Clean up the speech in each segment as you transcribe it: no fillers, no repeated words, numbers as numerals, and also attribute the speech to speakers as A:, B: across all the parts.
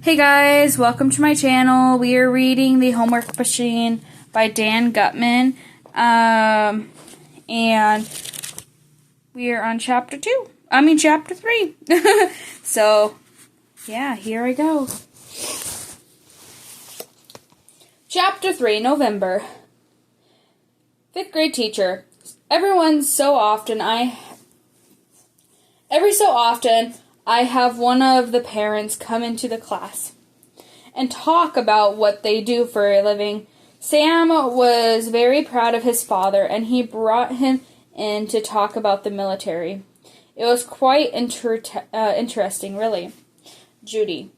A: Hey guys, welcome to my channel. We are reading The Homework Machine by Dan Gutman. And we are on chapter 3. So, yeah, here I go. Chapter 3, November. 5th grade teacher. Every so often I have one of the parents come into the class and talk about what they do for a living. Sam was very proud of his father, and he brought him in to talk about the military. It was quite interesting, really. Judy.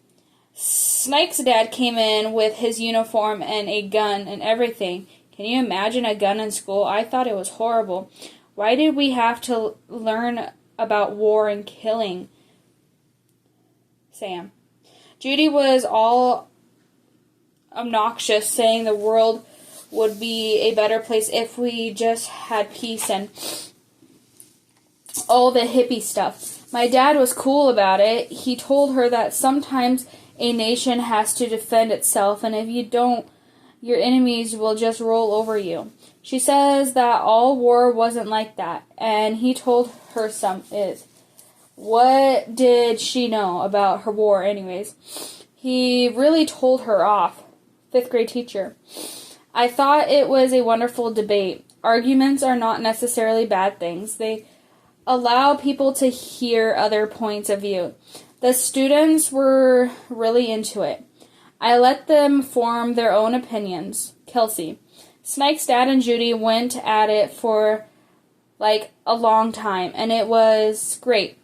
A: Snike's dad came in with his uniform and a gun and everything. Can you imagine a gun in school? I thought it was horrible. Why did we have to learn about war and killing? Sam. Judy was all obnoxious, saying the world would be a better place if we just had peace and all the hippie stuff. My dad was cool about it. He told her that sometimes a nation has to defend itself, and if you don't, your enemies will just roll over you. She says that all war wasn't like that, and he told her some is. What did she know about her war anyways? He really told her off. 5th grade teacher. I thought it was a wonderful debate. Arguments are not necessarily bad things. They allow people to hear other points of view. The students were really into it. I let them form their own opinions. Kelsey. Snike's dad and Judy went at it for a long time, and it was great.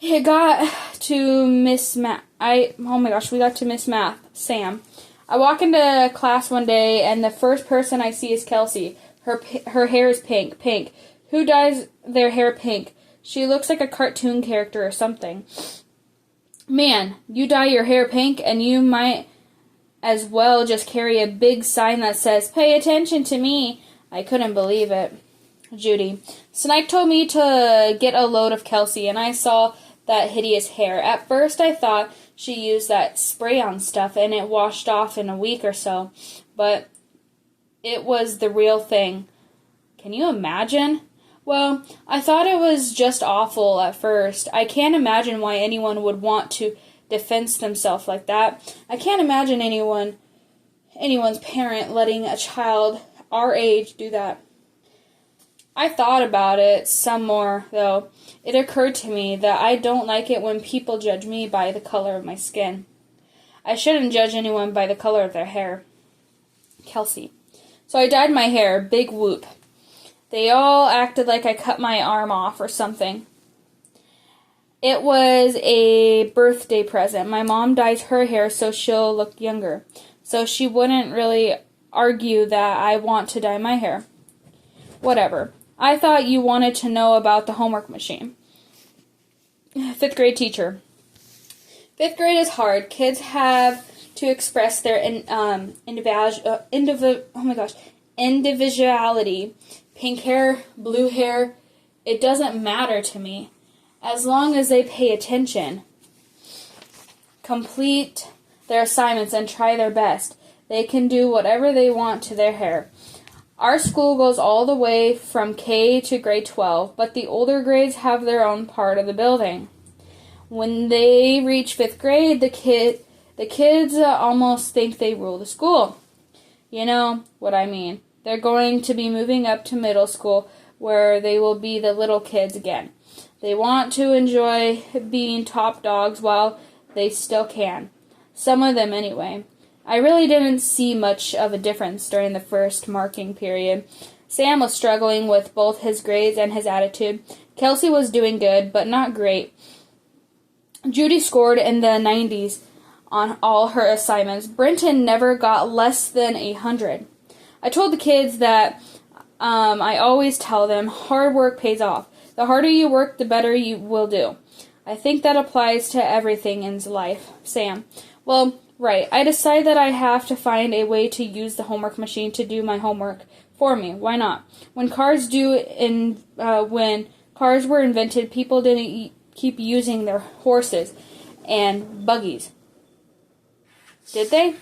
A: It got to Miss Math. We got to Miss Math. Sam. I walk into class one day, and the first person I see is Kelsey. Her hair is pink. Pink. Who dyes their hair pink? She looks like a cartoon character or something. Man, you dye your hair pink, and you might as well just carry a big sign that says, "Pay attention to me." I couldn't believe it. Judy. Snike told me to get a load of Kelsey, and I saw that hideous hair. At first I thought she used that spray-on stuff and it washed off in a week or so, but it was the real thing. Can you imagine? Well, I thought it was just awful at first. I can't imagine why anyone would want to defend themselves like that. I can't imagine anyone's parent letting a child our age do that. I thought about it some more, though. It occurred to me that I don't like it when people judge me by the color of my skin. I shouldn't judge anyone by the color of their hair. Kelsey. So I dyed my hair. Big whoop. They all acted like I cut my arm off or something. It was a birthday present. My mom dyes her hair so she'll look younger, so she wouldn't really argue that I want to dye my hair. Whatever. I thought you wanted to know about the homework machine. 5th grade teacher. 5th grade is hard. Kids have to express their individuality. Pink hair, blue hair, it doesn't matter to me. As long as they pay attention, complete their assignments, and try their best, they can do whatever they want to their hair. Our school goes all the way from K to grade 12, but the older grades have their own part of the building. When they reach 5th grade, the kids almost think they rule the school. You know what I mean. They're going to be moving up to middle school, where they will be the little kids again. They want to enjoy being top dogs while they still can. Some of them, anyway. I really didn't see much of a difference during the first marking period. Sam was struggling with both his grades and his attitude. Kelsey was doing good, but not great. Judy scored in the 90s on all her assignments. Brenton never got less than 100. I told the kids that I always tell them, hard work pays off. The harder you work, the better you will do. I think that applies to everything in life. Sam. Well, right. I decide that I have to find a way to use the homework machine to do my homework for me. Why not? When cars were invented, people didn't keep using their horses and buggies. Did they?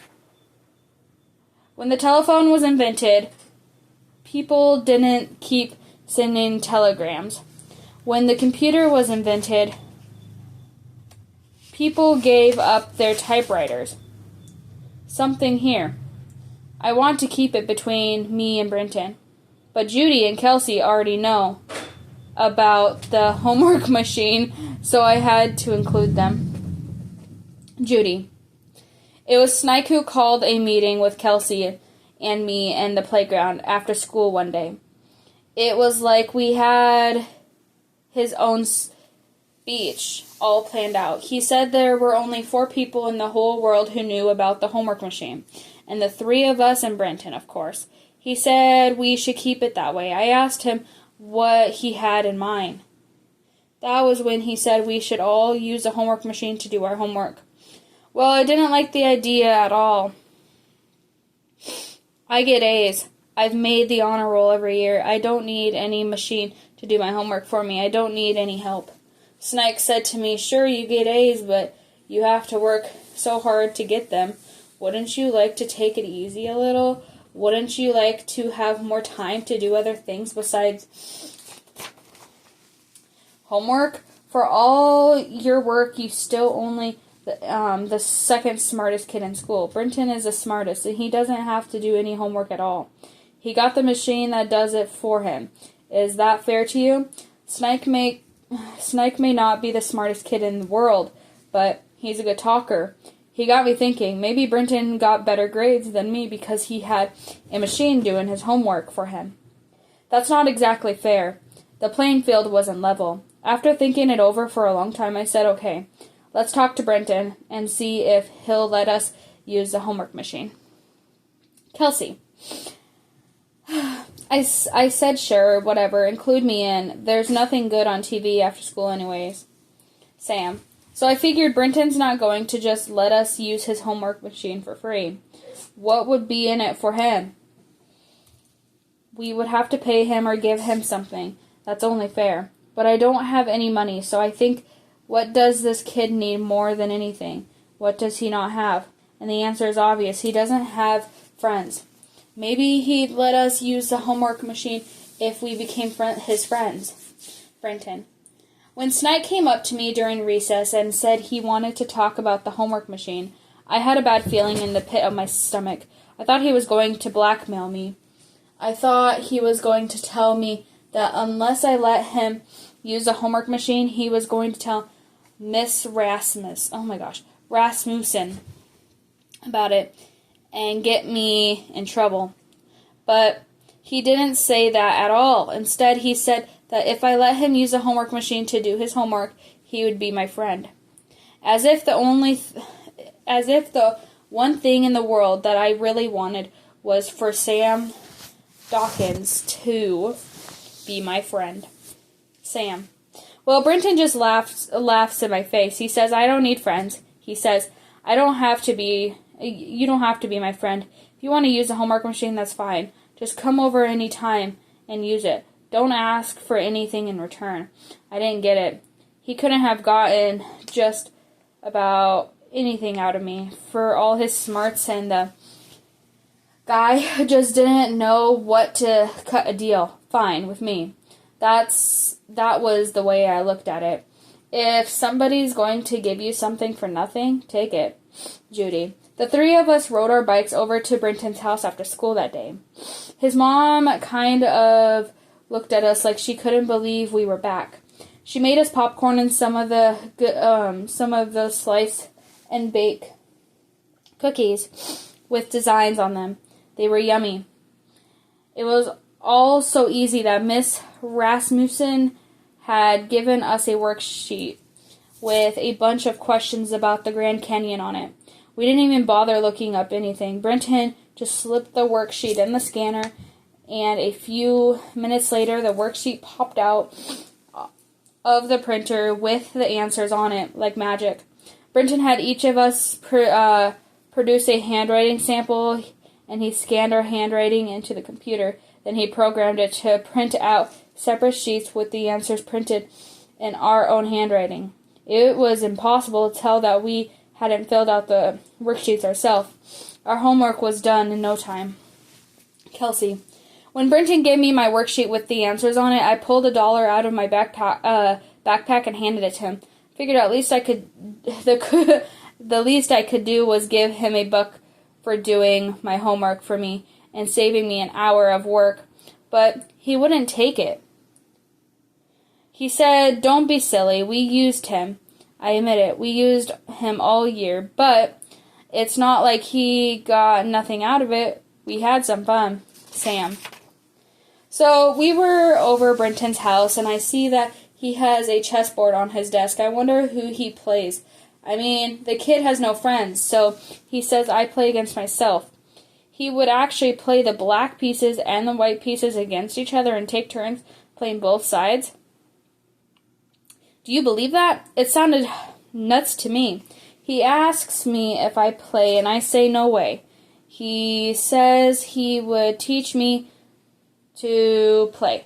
A: When the telephone was invented, people didn't keep sending telegrams. When the computer was invented, people gave up their typewriters. Something here. I want to keep it between me and Brenton. But Judy and Kelsey already know about the homework machine, so I had to include them. Judy. It was Snike who called a meeting with Kelsey and me in the playground after school one day. It was like we had his own speech all planned out. He said there were only 4 people in the whole world who knew about the homework machine, and the 3 of us and Brenton, of course. He said we should keep it that way. I asked him what he had in mind. That was when he said we should all use the homework machine to do our homework. Well, I didn't like the idea at all. I get A's. I've made the honor roll every year. I don't need any machine to do my homework for me. I don't need any help. Snike said to me, sure, you get A's, but you have to work so hard to get them. Wouldn't you like to take it easy a little? Wouldn't you like to have more time to do other things besides homework? For all your work, you still only the second smartest kid in school. Brenton is the smartest, and he doesn't have to do any homework at all. He got the machine that does it for him. Is that fair to you? Snike may not be the smartest kid in the world, but he's a good talker. He got me thinking, maybe Brenton got better grades than me because he had a machine doing his homework for him. That's not exactly fair. The playing field wasn't level. After thinking it over for a long time, I said, okay, let's talk to Brenton and see if he'll let us use the homework machine. Kelsey. I said sure, whatever, include me in. There's nothing good on TV after school anyways. Sam. So I figured Brenton's not going to just let us use his homework machine for free. What would be in it for him? We would have to pay him or give him something. That's only fair. But I don't have any money, so I think, what does this kid need more than anything? What does he not have? And the answer is obvious. He doesn't have friends. Maybe he'd let us use the homework machine if we became his friends. Brenton. When Snike came up to me during recess and said he wanted to talk about the homework machine, I had a bad feeling in the pit of my stomach. I thought he was going to blackmail me. I thought he was going to tell me that unless I let him use the homework machine, he was going to tell Miss Rasmussen about it and get me in trouble. But he didn't say that at all. Instead, he said that if I let him use the homework machine to do his homework, he would be my friend. As if the one thing in the world that I really wanted was for Sam Dawkins to be my friend. Sam. Well, Brenton just laughs in my face. He says, I don't need friends. He says, you don't have to be my friend. If you want to use the homework machine, that's fine. Just come over any time and use it. Don't ask for anything in return. I didn't get it. He couldn't have gotten just about anything out of me for all his smarts, and the guy just didn't know what to cut a deal. Fine with me. That was the way I looked at it. If somebody's going to give you something for nothing, take it. Judy. The 3 of us rode our bikes over to Brenton's house after school that day. His mom kind of looked at us like she couldn't believe we were back. She made us popcorn and some of the slice and bake cookies with designs on them. They were yummy. It was all so easy that Miss Rasmussen had given us a worksheet with a bunch of questions about the Grand Canyon on it. We didn't even bother looking up anything. Brenton just slipped the worksheet in the scanner, and a few minutes later the worksheet popped out of the printer with the answers on it like magic. Brenton had each of us produce a handwriting sample, and he scanned our handwriting into the computer. Then he programmed it to print out separate sheets with the answers printed in our own handwriting. It was impossible to tell that we hadn't filled out the worksheets ourselves. Our homework was done in no time. Kelsey. When Brenton gave me my worksheet with the answers on it, I pulled $1 out of my backpack and handed it to him. Figured at least I could, the least I could do was give him a buck for doing my homework for me and saving me an hour of work. But he wouldn't take it. He said, "Don't be silly. We used him." I admit it. We used him all year, but it's not like he got nothing out of it. We had some fun. Sam. So we were over Brenton's house, and I see that he has a chessboard on his desk. I wonder who he plays. I mean, the kid has no friends, so he says I play against myself. He would actually play the black pieces and the white pieces against each other and take turns playing both sides. Do you believe that? It sounded nuts to me. He asks me if I play, and I say no way. He says he would teach me to play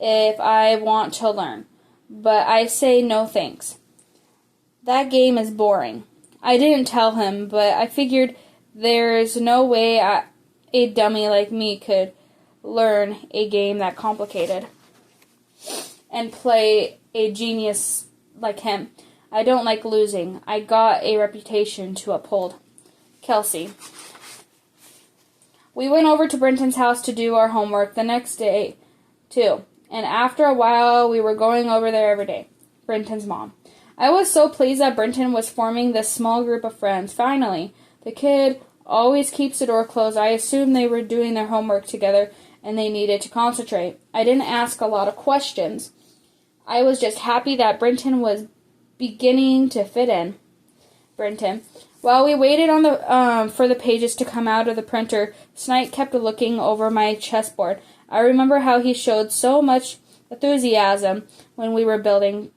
A: if I want to learn, but I say no thanks. That game is boring. I didn't tell him, but I figured there's no way a dummy like me could learn a game that complicated and play a genius like him. I don't like losing. I got a reputation to uphold. Kelsey. We went over to Brenton's house to do our homework the next day, too. And after a while, we were going over there every day. Brenton's mom. I was so pleased that Brenton was forming this small group of friends. Finally, the kid always keeps the door closed. I assumed they were doing their homework together and they needed to concentrate. I didn't ask a lot of questions. I was just happy that Brenton was beginning to fit in. Brenton. While we waited on for the pages to come out of the printer, Snike kept looking over my chessboard. I remember how he showed so much enthusiasm when we were building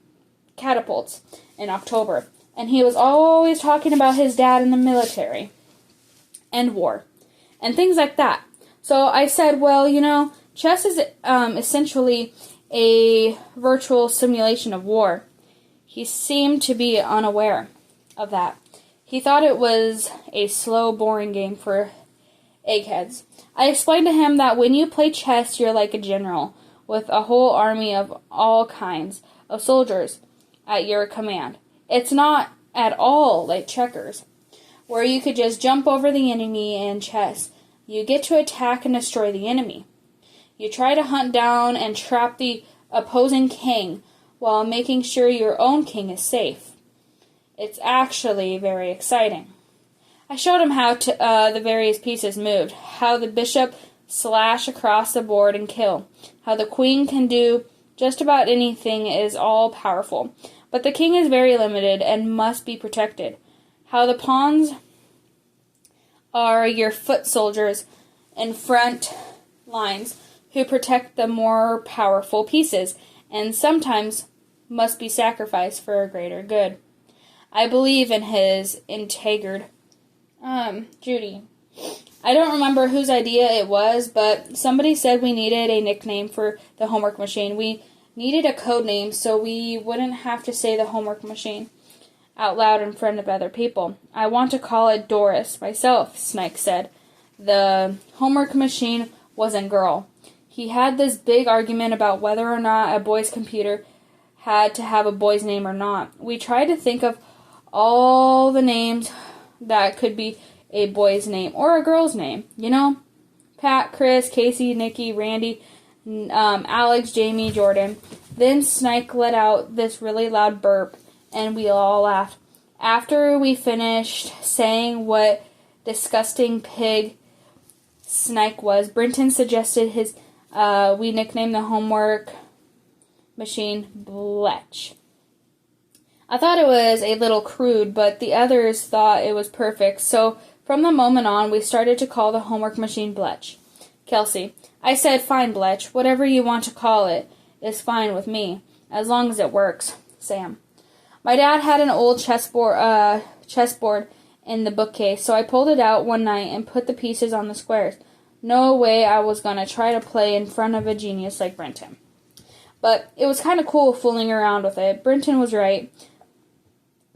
A: catapults in October, and he was always talking about his dad in the military and war and things like that. So I said, well, chess is essentially a virtual simulation of war. He seemed to be unaware of that. He thought it was a slow, boring game for eggheads. I explained to him that when you play chess, you're like a general with a whole army of all kinds of soldiers at your command. It's not at all like checkers, where you could just jump over the enemy. In chess, you get to attack and destroy the enemy. You try to hunt down and trap the opposing king while making sure your own king is safe. It's actually very exciting. I showed him how the various pieces moved, how the bishop slash across the board and kill, how the queen can do just about anything, is all powerful, but the king is very limited and must be protected, how the pawns are your foot soldiers in front lines who protect the more powerful pieces and sometimes must be sacrificed for a greater good. I believe in his integrity. Judy. I don't remember whose idea it was, but somebody said we needed a nickname for the homework machine. We needed a code name so we wouldn't have to say the homework machine out loud in front of other people. I want to call it Doris myself, Snike said. The homework machine wasn't girl. He had this big argument about whether or not a boy's computer had to have a boy's name or not. We tried to think of all the names that could be a boy's name or a girl's name. Pat, Chris, Casey, Nikki, Randy, Alex, Jamie, Jordan. Then Snike let out this really loud burp, and we all laughed. After we finished saying what disgusting pig Snike was, Brenton suggested we nickname the homework machine Bletch. I thought it was a little crude, but the others thought it was perfect, so from the moment on, we started to call the homework machine Bletch. Kelsey. I said, fine, Bletch. Whatever you want to call it is fine with me, as long as it works. Sam. My dad had an old chessboard in the bookcase, so I pulled it out one night and put the pieces on the squares. No way I was going to try to play in front of a genius like Brenton. But it was kind of cool fooling around with it. Brenton was right.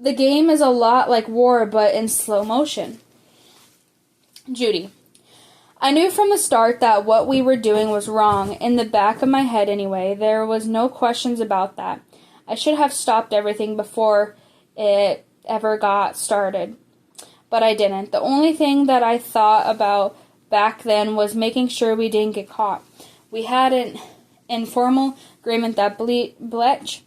A: The game is a lot like war, but in slow motion. Judy. I knew from the start that what we were doing was wrong, in the back of my head anyway. There was no questions about that. I should have stopped everything before it ever got started. But I didn't. The only thing that I thought about back then was making sure we didn't get caught. We had an informal agreement that Bletch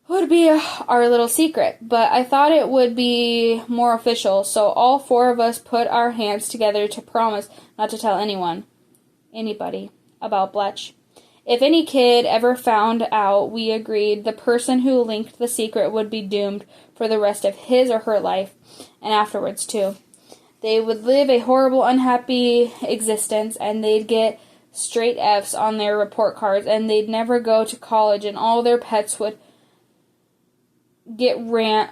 A: would be our little secret, but I thought it would be more official, so all four of us put our hands together to promise not to tell anybody, about Bletch. If any kid ever found out, we agreed the person who linked the secret would be doomed for the rest of his or her life, and afterwards too. They would live a horrible, unhappy existence, and they'd get straight F's on their report cards, and they'd never go to college, and all their pets would get run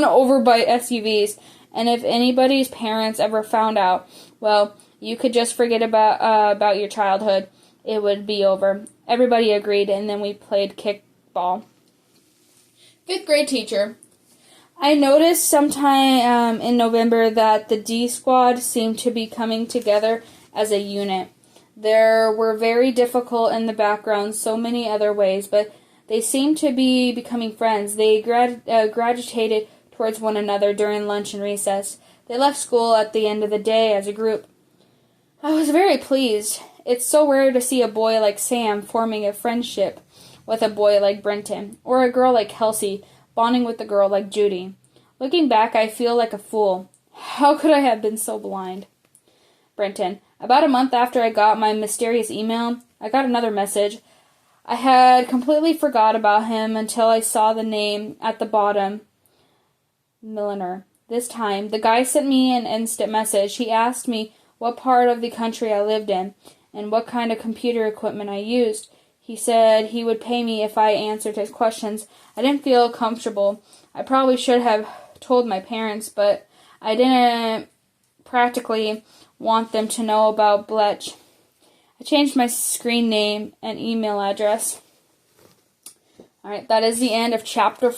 A: over by SUVs. And if anybody's parents ever found out, well, you could just forget about your childhood. It would be over. Everybody agreed, and then we played kickball. 5th grade teacher. I noticed sometime in November that the D squad seemed to be coming together as a unit. They were very difficult in the background, so many other ways, but they seemed to be becoming friends. They gravitated towards one another during lunch and recess. They left school at the end of the day as a group. I was very pleased. It's so rare to see a boy like Sam forming a friendship with a boy like Brenton, or a girl like Kelsey bonding with a girl like Judy. Looking back, I feel like a fool. How could I have been so blind? Brenton. About a month after I got my mysterious email, I got another message. I had completely forgot about him until I saw the name at the bottom. Milliner. This time, the guy sent me an instant message. He asked me what part of the country I lived in and what kind of computer equipment I used. He said he would pay me if I answered his questions. I didn't feel comfortable. I probably should have told my parents, but I didn't practically want them to know about Bletch. I changed my screen name and email address. Alright, that is the end of chapter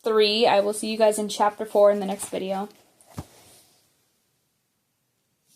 A: 3. I will see you guys in chapter 4 in the next video.